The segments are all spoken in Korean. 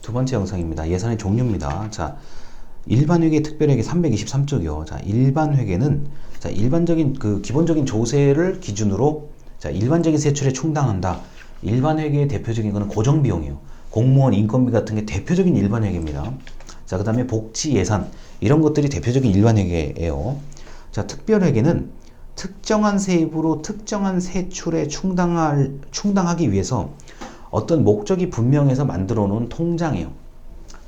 두 번째 영상입니다. 예산의 종류입니다. 자, 일반회계, 특별회계 323쪽이요. 자, 일반회계는 자, 일반적인 기본적인 조세를 기준으로 자, 일반적인 세출에 충당한다. 일반회계의 대표적인 거는 고정비용이에요. 공무원 인건비 같은 게 대표적인 일반회계입니다. 자, 그 다음에 복지 예산 이런 것들이 대표적인 일반회계예요. 자, 특별회계는 특정한 세입으로 특정한 세출에 충당하기 위해서 어떤 목적이 분명해서 만들어 놓은 통장이에요.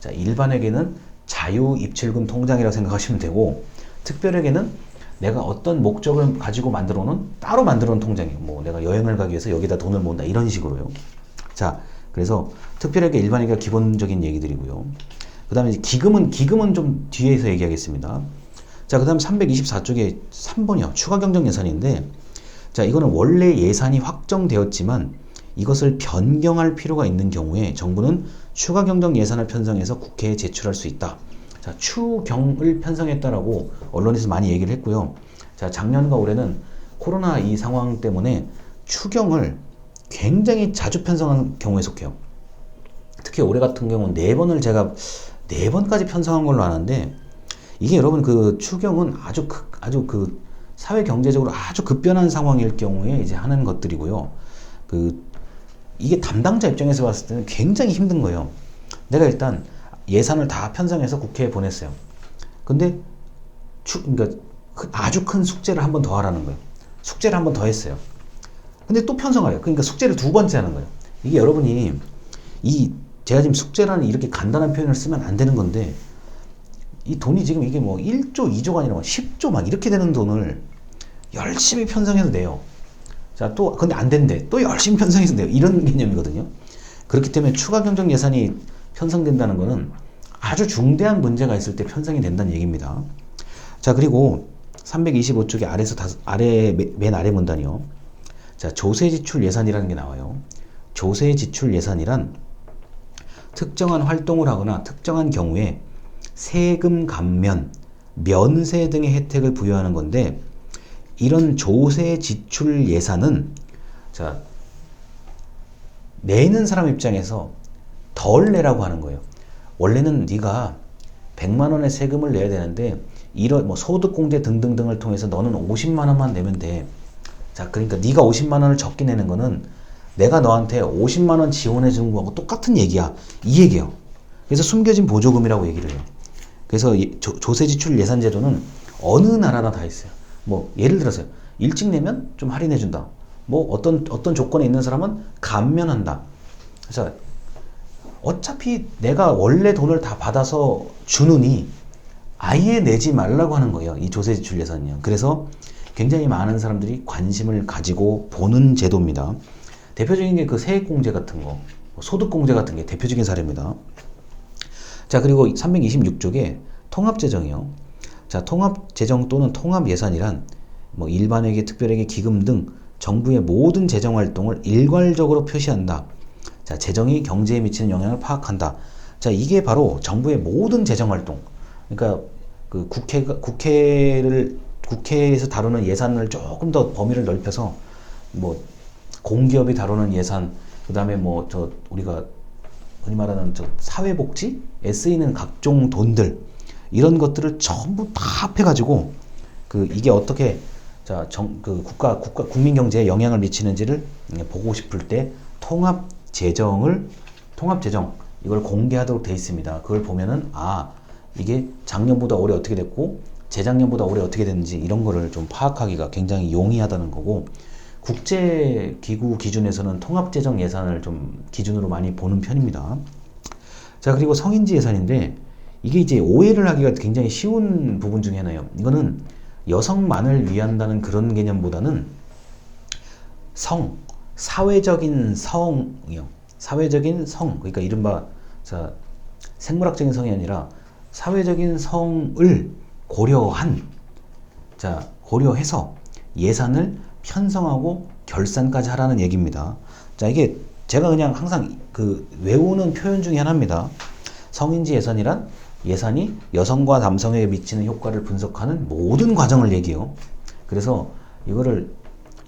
자, 일반회계는 자유입출금 통장이라고 생각하시면 되고, 특별회계는 내가 어떤 목적을 가지고 만들어 놓은 따로 만들어 놓은 통장이에요. 뭐 내가 여행을 가기 위해서 여기다 돈을 모은다 이런 식으로요. 자, 그래서 특별회계, 일반회계가 기본적인 얘기들이고요. 그 다음에 기금은 좀 뒤에서 얘기하겠습니다. 자, 그 다음 324쪽에 3번이요. 추가 경정 예산인데, 자, 이거는 원래 예산이 확정되었지만 이것을 변경할 필요가 있는 경우에 정부는 추가 경정 예산을 편성해서 국회에 제출할 수 있다. 자, 추경을 편성했다라고 언론에서 많이 얘기를 했고요. 자, 작년과 올해는 코로나 이 상황 때문에 추경을 굉장히 자주 편성한 경우에 속해요. 특히 올해 같은 경우는 4번을 4번까지 편성한 걸로 아는데, 이게 여러분 그 추경은 아주 사회 경제적으로 아주 급변한 상황일 경우에 이제 하는 것들이고요. 이게 담당자 입장에서 봤을 때는 굉장히 힘든 거예요. 내가 일단 예산을 다 편성해서 국회에 보냈어요. 근데 그러니까 아주 큰 숙제를 한 번 더 하라는 거예요. 숙제를 한 번 더 했어요. 근데 또 편성하래요. 그러니까 숙제를 2번째 하는 거예요. 이게 여러분이 제가 지금 숙제라는 이렇게 간단한 표현을 쓰면 안 되는 건데, 이 돈이 지금 이게 뭐 1조, 2조가 아니라 10조 막 이렇게 되는 돈을 열심히 편성해서 내요. 자, 근데 안 된대. 또 열심히 편성해서 내요. 이런 개념이거든요. 그렇기 때문에 추가 경정 예산이 편성된다는 거는 아주 중대한 문제가 있을 때 편성이 된다는 얘기입니다. 자, 그리고 325쪽에 맨 아래 문단이요. 자, 조세 지출 예산이라는 게 나와요. 조세 지출 예산이란 특정한 활동을 하거나 특정한 경우에 세금 감면, 면세 등의 혜택을 부여하는 건데, 이런 조세 지출 예산은 자, 내는 사람 입장에서 덜 내라고 하는 거예요. 원래는 네가 100만 원의 세금을 내야 되는데 이런 뭐 소득공제 등등등을 통해서 너는 50만 원만 내면 돼. 자, 그러니까 네가 50만 원을 적게 내는 거는 내가 너한테 50만 원 지원해 주는 거하고 똑같은 얘기야. 이 얘기예요. 그래서 숨겨진 보조금이라고 얘기를 해요. 그래서 조세 지출 예산 제도는 어느 나라나 다 있어요. 뭐 예를 들어서 일찍 내면 좀 할인해 준다. 뭐 어떤 조건에 있는 사람은 감면한다. 그래서 어차피 내가 원래 돈을 다 받아서 주느니 아예 내지 말라고 하는 거예요. 이 조세 지출 예산이요. 그래서 굉장히 많은 사람들이 관심을 가지고 보는 제도입니다. 대표적인 게 그 세액공제 같은 거, 소득공제 같은 게 대표적인 사례입니다. 자, 그리고 326쪽에 통합재정이요. 자, 통합재정 또는 통합예산이란 뭐 일반회계, 특별회계, 기금 등 정부의 모든 재정활동을 일괄적으로 표시한다. 자, 재정이 경제에 미치는 영향을 파악한다. 자, 이게 바로 정부의 모든 재정활동. 그러니까 그 국회에서 다루는 예산을 조금 더 범위를 넓혀서 뭐 공기업이 다루는 예산, 그 다음에 뭐 우리가 흔히 말하는 사회복지에 쓰이는 각종 돈들, 이런 것들을 전부 다 합해가지고 이게 어떻게 국민 경제에 영향을 미치는지를 보고 싶을 때 통합재정 이걸 공개하도록 돼 있습니다. 그걸 보면은 이게 작년보다 올해 어떻게 됐고 재작년보다 올해 어떻게 됐는지 이런 거를 좀 파악하기가 굉장히 용이하다는 거고, 국제기구 기준에서는 통합재정 예산을 좀 기준으로 많이 보는 편입니다. 자, 그리고 성인지 예산인데, 이게 이제 오해를 하기가 굉장히 쉬운 부분 중에 하나예요. 이거는 여성만을 위한다는 그런 개념보다는 사회적인 성이요. 사회적인 성, 그러니까 이른바 생물학적인 성이 아니라 사회적인 성을 고려해서 예산을 편성하고 결산까지 하라는 얘기입니다. 자, 이게 제가 그냥 항상 외우는 표현 중에 하나입니다. 성인지 예산이란 예산이 여성과 남성에게 미치는 효과를 분석하는 모든 과정을 얘기해요. 그래서 이거를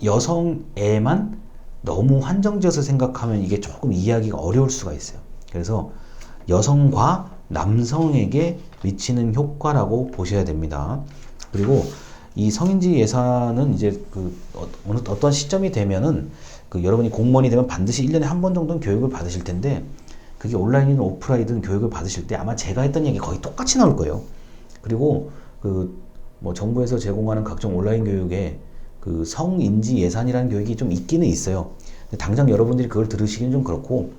여성에만 너무 한정지어서 생각하면 이게 조금 이해하기가 어려울 수가 있어요. 그래서 여성과 남성에게 미치는 효과라고 보셔야 됩니다. 그리고 이 성인지 예산은 이제 어떤 시점이 되면은 여러분이 공무원이 되면 반드시 1년에 한 번 정도는 교육을 받으실 텐데, 그게 온라인이든 오프라인이든 교육을 받으실 때 아마 제가 했던 얘기 거의 똑같이 나올 거예요. 그리고 뭐 정부에서 제공하는 각종 온라인 교육에 성인지 예산이라는 교육이 좀 있기는 있어요. 근데 당장 여러분들이 그걸 들으시기는 좀 그렇고,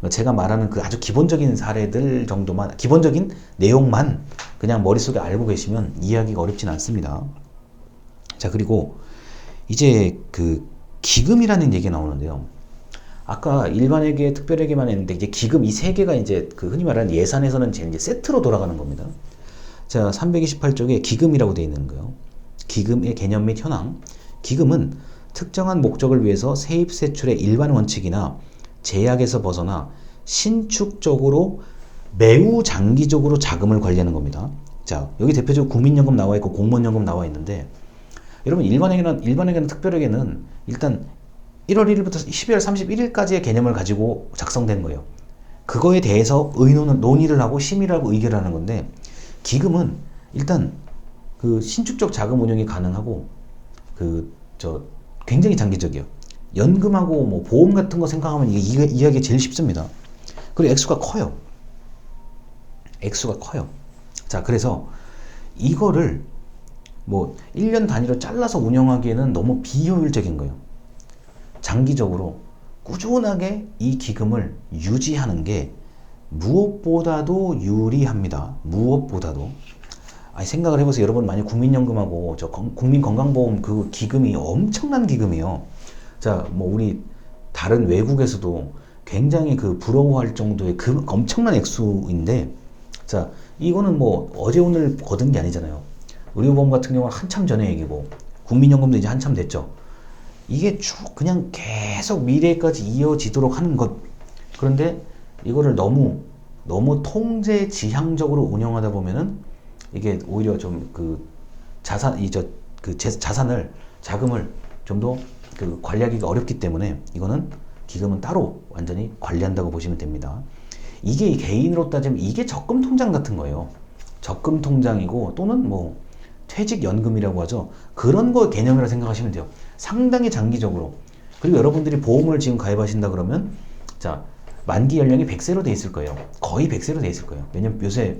제가 말하는 아주 기본적인 사례들 정도만, 기본적인 내용만 그냥 머릿속에 알고 계시면 이해하기가 어렵진 않습니다. 자, 그리고 이제 기금이라는 얘기가 나오는데요. 아까 일반회계, 특별회계만 했는데 이제 기금 이 세 개가 이제 흔히 말하는 예산에서는 이제 세트로 돌아가는 겁니다. 자, 328쪽에 기금이라고 되어 있는 거예요. 기금의 개념 및 현황. 기금은 특정한 목적을 위해서 세입 세출의 일반 원칙이나 제약에서 벗어나 신축적으로 매우 장기적으로 자금을 관리하는 겁니다. 자, 여기 대표적으로 국민연금 나와 있고 공무원연금 나와 있는데, 여러분 일반회계나 특별회계는 일단 1월 1일부터 12월 31일까지의 개념을 가지고 작성된 거예요. 그거에 대해서 논의를 하고 심의를 하고 의결을 하는 건데, 기금은 일단 신축적 자금 운용이 가능하고 굉장히 장기적이에요. 연금하고 뭐 보험 같은 거 생각하면 이게 이해하기 제일 쉽습니다. 그리고 액수가 커요. 자, 그래서 이거를 뭐 1년 단위로 잘라서 운영하기에는 너무 비효율적인 거예요. 장기적으로 꾸준하게 이 기금을 유지하는 게 무엇보다도 유리합니다. 무엇보다도. 생각을 해보세요. 여러분, 만약 국민연금하고 국민건강보험 기금이 엄청난 기금이에요. 자, 뭐 우리 다른 외국에서도 굉장히 부러워할 정도의 엄청난 액수인데, 자, 이거는 뭐 어제 오늘 거둔 게 아니잖아요. 의료보험 같은 경우는 한참 전에 얘기고, 국민연금도 이제 한참 됐죠. 이게 쭉 그냥 계속 미래까지 이어지도록 하는 것. 그런데 이거를 너무 통제지향적으로 운영하다 보면은 이게 오히려 좀 자금을 좀 더 관리하기가 어렵기 때문에 이거는 기금은 따로 완전히 관리한다고 보시면 됩니다. 이게 개인으로 따지면 이게 적금 통장 같은 거예요. 적금 통장이고, 또는 뭐 퇴직연금이라고 하죠. 그런 거 개념이라 생각하시면 돼요. 상당히 장기적으로. 그리고 여러분들이 보험을 지금 가입하신다 그러면, 자, 만기 연령이 100세로 돼 있을 거예요. 거의 100세로 돼 있을 거예요. 왜냐면 요새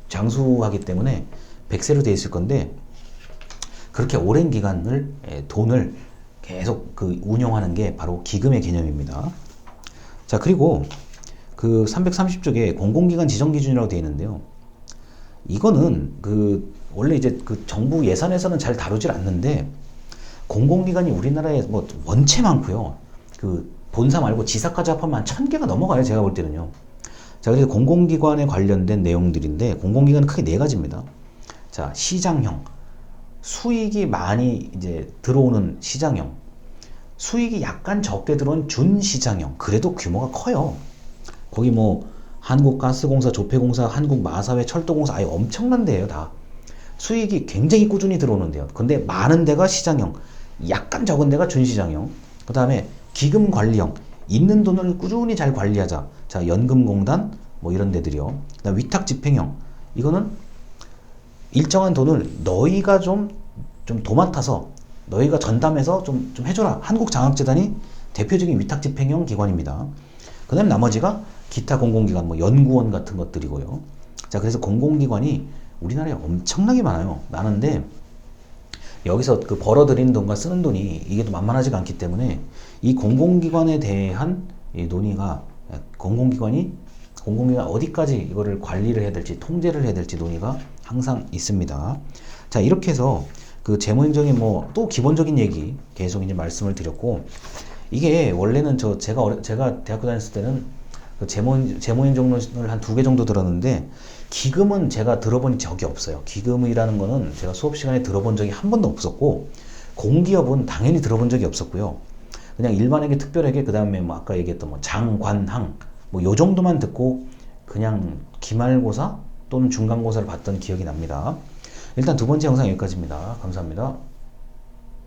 장수하기 때문에 100세로 돼 있을 건데, 그렇게 오랜 기간을 돈을 계속 운용하는 게 바로 기금의 개념입니다. 자, 그리고 330쪽에 공공기관 지정기준이라고 되어 있는데요. 이거는 원래 이제 정부 예산에서는 잘 다루질 않는데, 공공기관이 우리나라에 뭐 원체 많고요. 본사 말고 지사까지 합하면 한 1000개가 넘어가요. 제가 볼 때는요. 자, 그래서 공공기관에 관련된 내용들인데, 공공기관은 크게 4가지입니다. 자, 시장형. 수익이 많이 이제 들어오는 시장형. 수익이 약간 적게 들어온 준시장형. 그래도 규모가 커요. 거기 뭐 한국가스공사, 조폐공사, 한국마사회, 철도공사, 아예 엄청난 데예요, 다. 수익이 굉장히 꾸준히 들어오는데요. 근데 많은 데가 시장형, 약간 적은 데가 준시장형. 그 다음에 기금관리형, 있는 돈을 꾸준히 잘 관리하자. 자, 연금공단 뭐 이런 데들이요. 그다음 위탁집행형, 이거는 일정한 돈을 너희가 좀 도맡아서 너희가 전담해서 좀 해줘라. 한국장학재단이 대표적인 위탁집행형 기관입니다. 그 다음에 나머지가 기타 공공기관, 뭐 연구원 같은 것들이고요. 자, 그래서 공공기관이 우리나라에 엄청나게 많은데, 여기서 벌어들이는 돈과 쓰는 돈이 이게 또 만만하지가 않기 때문에, 이 공공기관에 대한 이 논의가, 공공기관 어디까지 이거를 관리를 해야 될지, 통제를 해야 될지 논의가 항상 있습니다. 자, 이렇게 해서 재무행정의 뭐 또 기본적인 얘기 계속 이제 말씀을 드렸고, 이게 원래는 제가 대학교 다녔을 때는 재무행정론을 한 2개 정도 들었는데, 기금은 제가 들어본 적이 없어요. 기금이라는 거는 제가 수업 시간에 들어본 적이 한 번도 없었고, 공기업은 당연히 들어본 적이 없었고요. 그냥 일반회계, 특별회계, 그 다음에 뭐 아까 얘기했던 뭐 장관항, 뭐 요 정도만 듣고 그냥 기말고사 또는 중간고사를 봤던 기억이 납니다. 일단 2번째 영상 여기까지입니다. 감사합니다.